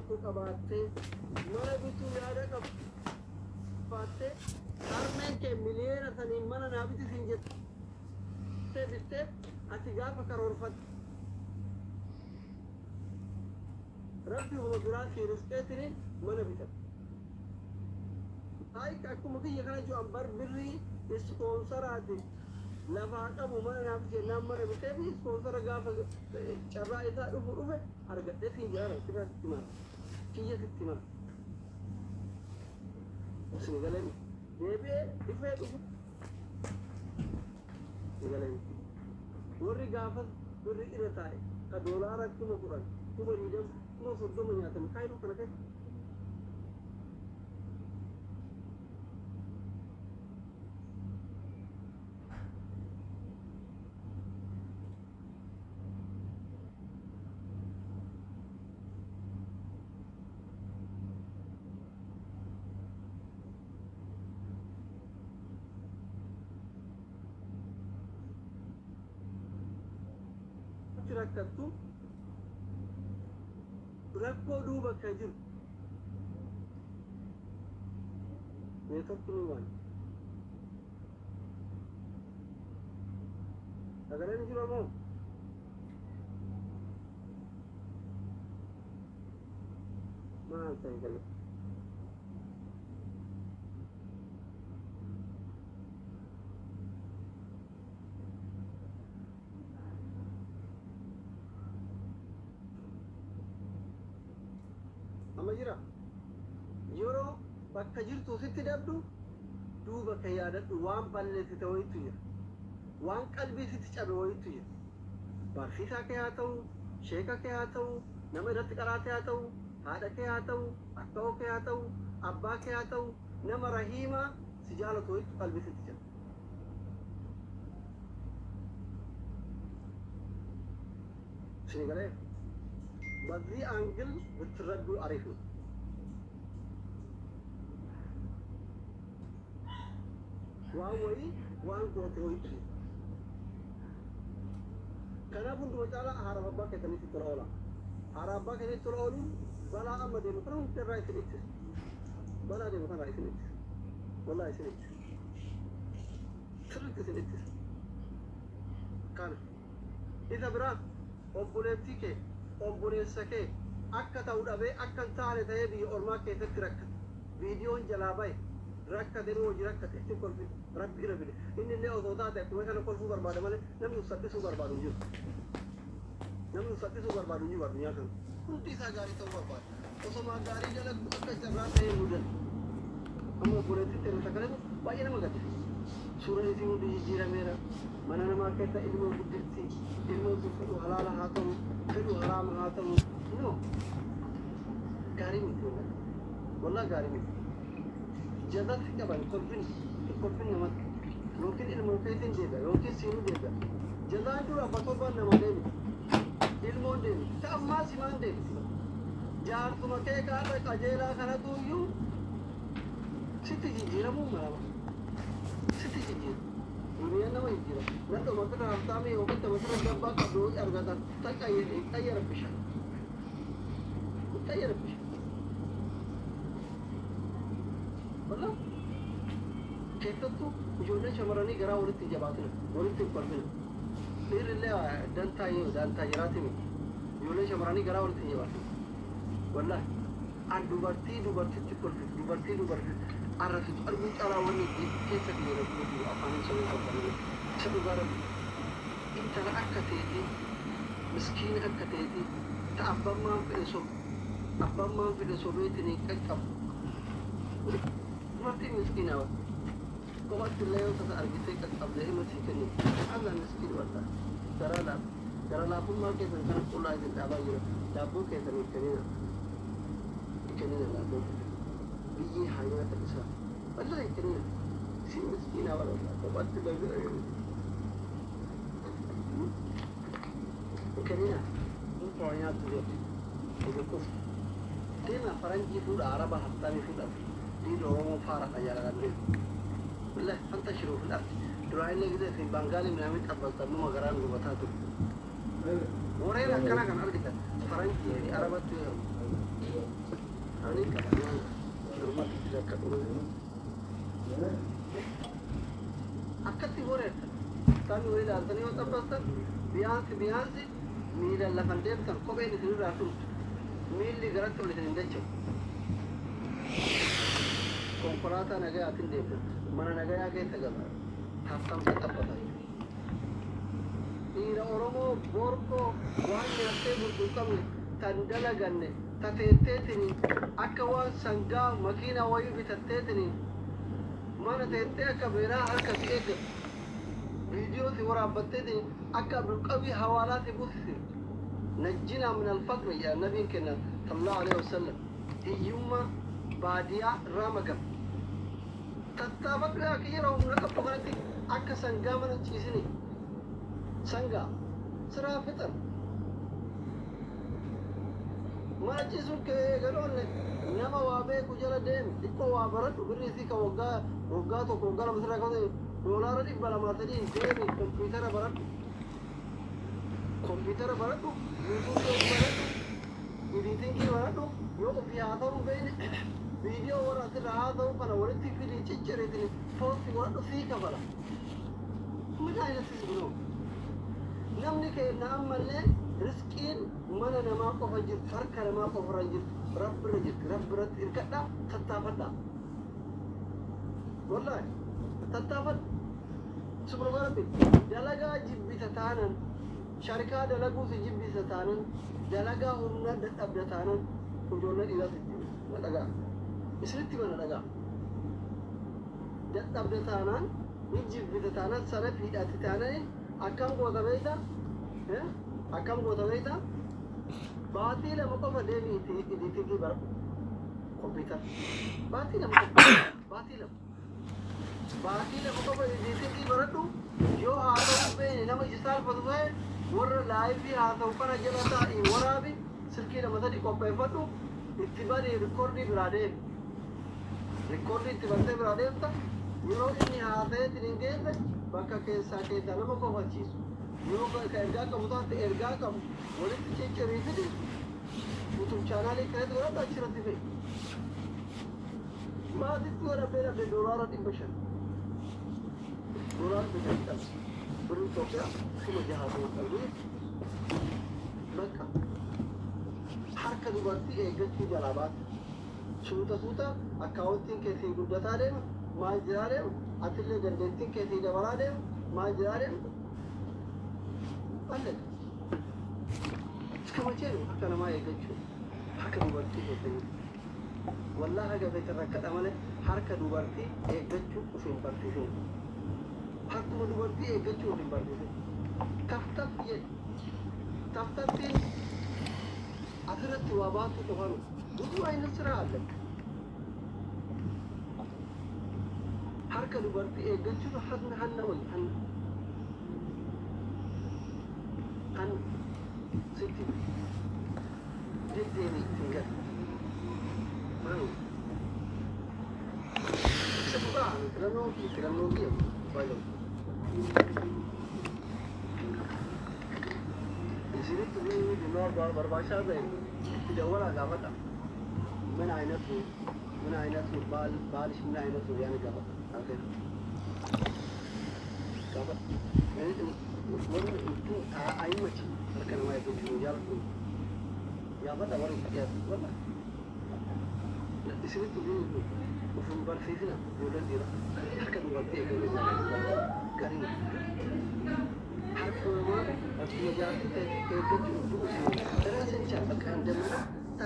tokko qabaattee mana bituu yaada qabaattee harmeen kee miliyoona saniin mana naa biti siin jettee bittee ati gaafa karoorfatte rabbi homa biraa si risqeetiniin mana bitatte. Haayika akkuma kiyya kana jiru ambar birrii ispoonsaraati lafaa qabu mana naaf jennaan mana bitee fi ispoonsara gaafa carraa isaa dhufe argadhee siin jaara sitti mara kiyya sitti mara isin galanii deebi'ee dhufee dhufu galanii warri gaafa birri irra taa'e ka doolaara 10,000 20,000 30,000 nyaatame kaayiluu kana keessa. rakkattu rakkoo duuba kan jiru meeshattu waan sagaleen jiru moo maal ta'e galee Amajira, yoro bakka jirtu sitti dabdu duuba kan yaadadhu waan balleessite wayitu jira waan qalbii sitti cabe wayitu jira barsiisaa kee haa ta'u sheeka kee haa ta'u nama irratti qaraate haa ta'u haadha kee haa ta'u akka'oo kee haa ta'u abbaa kee haa ta'u nama rahiimaa si jaalatu wayitu qalbii sitti cabe. Sinigalee በዚህ አንግል ብትረዱ አሪፍ ነው። ዋወይ ዋንጎት ወይት ከናቡን ወጣላ አራባ ከተነስ ተራውላ አራባ ከተነስ ተራውሉ በላ አመደ ነው ተራይ ትልት በላ ደሞ ተራይ ትልት ወላሂ ትልት ትልት ካን ኢዛ ብራ ኦቡሌቲኬ obboleessa kee akka ta'u dhabee akka hin taane ta'ee biyya ormaa keessatti rakkate viidiyoon jalaa bahe rakkate ni hojii rakkate itti kolfi rabbi irra fide inni illee osoo taate akkuma kana kolfuu barbaada malee namni uffadhisuu barbaadu hin jiru namni uffadhisuu barbaadu hin jiru addunyaa kana hundi isaa gaarii ta'uu barbaada osoo gaarii dalagu akka carraa ta'ee mudan amma obboleettii ta'e sakalee baay'ee nama gaddisa suuraan isii hundi jijjiirameera mana namaa keessa ilmoo guddifti ilmoo fedhu halaala haa ta'u fedhu haraama haa ta'u no gaarii miti wallah gaarii miti jazatti qaban kolfin namatti yookiin ilmoo keetiin deebi'a yookiin siinuu deebi'a jazaan dura abba torbaan nama deebi ilmoon deebi ta'ammaa simaan deebi jaarsuma kee kaarra qajeelaa kanatu iyyuu sitti jijjiiramuu malama sitti jijjiiramu dunia nama hijira nan do makana hartame o kanta masara dabba ka do argata tayyar bisha wala ketatu jone shamarani gara wuritti jabatna wuritti qalbina dirille danta jirati jone shamarani gara wuritti jabatna wala an dubarti tikkolfi dubarti arrafit arbu cala woni keessa dira ko afan sawu ko sabu garam inta akateti miskin akateti ta abamma fi so betini kakkam marti miskinawa ko waqti leeyo ta argite kakkam de imati kani Allah miskin wala darala pun ke san kan kula din da bayo da bu ke san kanina la bu بيجي حياة الإنسان والله يكرمنا شيء مسكينة ولا وقت بقى يكرمنا مو حياة اليوم يقول تينا فرنجي فود عربة حتى يفود دي لهم فارق أجل غير والله انتشروا في الأرض دراين لقيته في بنغالي من أمريكا قبل تنو مغران وبتاتو ورينا كنا أرجع فرنجي عربة أنا كمان أكتر ورد كان ورد أنتني وتبصت بيانس ميل الله فندم كان كوبي نسير راسون ميل اللي قرأت ولا تندشوا كونفراتا نجا أتندم mana nagaya ke tagaba hakam tapata ira oromo borko wanya te burkam tandala ganne tateteni akawa sanga makina wayu bitateteni mana tete kabira harka tete video ti wara batteni akabul qawi hawalat buthi najjina min al-faqr ya nabi kana sallallahu alaihi wasallam yuma badia ramagam تتابع يا كيرا ونك بقولتي أك سنجا من الجيسني سنجا سرا فتر ما جيسون كقولون نما وابه كجرا دم إكو وابرت وبريسي كوجا تو كوجا مثلا كذا دولار دي بلا ما تدي دم كمبيوتر برت يوتيوب برت إديتنج برت يو في هذا بين فيديو ورا ترى هذا وأنا ولدت في اللي تجري فوت ورا فيك برا من أين تسمعون نمني كنا أملنا رزقين من أنا ما قفجر فرق أنا ما قفرجر رب رجت إركضنا تتابعنا والله تتابع سبحان ربي دلقا جبي تتانا شركة دلقوا في جبي تتانا دلقا هم أبدا تانا وجونا إلى تجيب دلقا إسرتي من دلقا دلقا أبدا تانا نجيب تتانا سنة في تتانا أكم قوة بيتا أكم قوة بيتا बाती ले मुको फले भी थी की बार कंप्यूटर बाती ले मुको फले की बार तू जो हाथों पे ना मुझे साल पता है वर लाइव भी हाथों पर जला था ये वरा भी सिर्फ ना मतलब को पे फटू इत्तिबारी रिकॉर्डिंग ब्रादे था ये लोग इन हाथे तिरंगे बाका के साके दाना मुको फचीस यो का एरगा का होता है एरगा का बोले तो चेक कर रही थी वो तुम चैनल एक है तो बड़ा अच्छी रहती है बाद इतनी वाला मेरा $1 इंपैक्शन $1 बेचता बड़ी तो क्या सुनो जहाँ तो कर दूँ बक्का हर कदम बढ़ती है गच्ची जलाबाद सूता अकाउंटिंग कैसे गुड्डता ले माल जला ले अतिले जनरेटिंग कैसे जबरा ले माल जला ले قلت كما جاءوا حتى أنا ما يقدشوا حركة دوبارتي يقدشوا والله هذا بيتركض أمانة حركة دوبارتي يقدشوا وفين بارتيشون حركة دوبارتي يقدشوا وفين بارتيشون تفتين أثرت وابات تهانو بدو أي نصر عليك حركة دوبارتي يقدشوا حنا kan siti dedeni tinggal baru sebuah teknologi baru di sini tuh di luar berbahasa lain tidak orang agama tak mana itu bal mana itu yang agama oke agama ini wannan itu a yi mace harkar ma ya gudu ya rufu ya bada wani ya wannan da isiri to ne ufun bar fifina dole dira haka da wata ya gani gari har ko ma a cikin ya ta ke gudu da rasin ta kan da ta